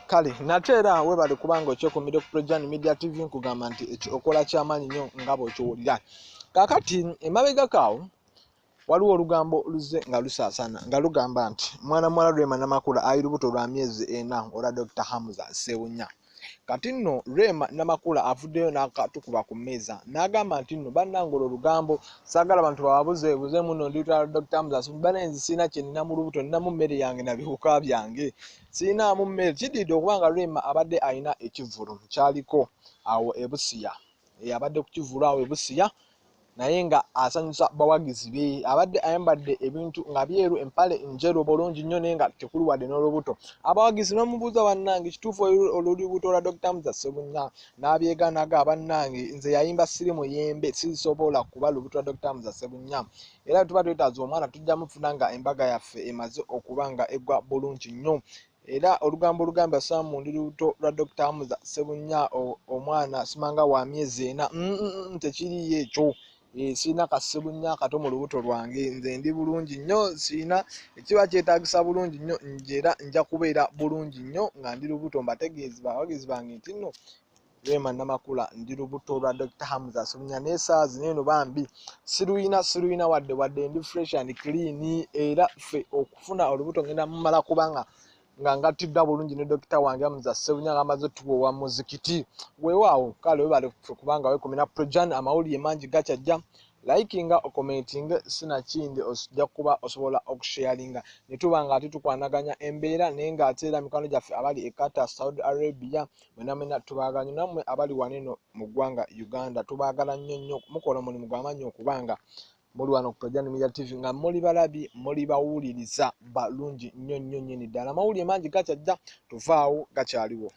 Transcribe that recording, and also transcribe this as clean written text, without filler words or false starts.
Kale natera we bali kubanga okyokomire ku Projan Media TV nkugamba nti okola kyamaanyi nnyo nga bw'okiwulira. Kaakati emabega kaawo waliwo olugambo luze nga lusaasana nga lugamba nti mwana muwala Rema namakula ayi lubuto lwa myezi 4 olwa Dr. Hamza Sewunya. Kati nno Rema namakula avuddeyo n'akatukuba ku mmeeza n'agamba nti nno bannange olugambo saagala abantu bawabuzeebuze muno ndiyitala Dr. Hamza Sewunya banenzi sirina kye nnina mu lubuto nninamu mmere yange na biwuka byange sirinamu mmere. Kiddiridde okubanga Rema abadde alina ekivvulu kyaliko awo ebusiya abadde ku kivvulu awo ebusiya naye nga asanyusa bawagizi be abadde ayambadde ebintu nga byeru empale njeru bulungi nnyo naye nga tekuli wadde n'olubuto. Abawagizi n'omubuuza bannange kituufu olubuto lwa Dr. Hamza Sewunya n'abyegaanaga bannange nze yayimba siri muyembe sisobola kuba lubuto lwa Dr. Hamza Sewunya era tuba twetaaza omwana tujja mufuna nga embaga yaffe emaze okuba nga eggwa bulungi nnyo. Era olugambo olugamba saamundi lubuto lwa Dr. Hamza Sewunya omwana simanga wa myezi 4 tekiriyo ekyo. Sina Kasewunya kato mu lubuto lwange nze ndi bulungi nnyo sina ekiba kyetaagisa bulungi nnyo njera nja kubeera bulungi nnyo nga ndi lubuto mbategeezi bawagizi bange nti nno Rema namakula ndi lubuto lwa Dr. Hamza Sewunya n'essaazi neno bambi siruyina wadde ndi fresh and clean era ffe okufuna olubuto ngenda mumala kubanga nga ngatiddwa bulungi ne Dr. wange Hamza Sewunya ng'amaze tuwowa muzikiti weewaawo. Kale webale kubanga weekomera Projan amawulire mangi gakyajja likinga okomentinga sinakindi ojja kuba osobola okusharinga ne tuba nga ate tukwanaganya embeera naye ng'ate era mikwano gyaffe abali e Qatar Saudi Arabia mwenna tubaagala nammwe abali waneno mu ggwanga Uganda tubaagala nnyo mukola omulimu gw'amaanyi okubanga muli wano ku Projan Media TV nga muli balabi muli bawuliriza balungi nnyo ddala. Amawulire mangi gakyajja tuvaawo gakyaliwo.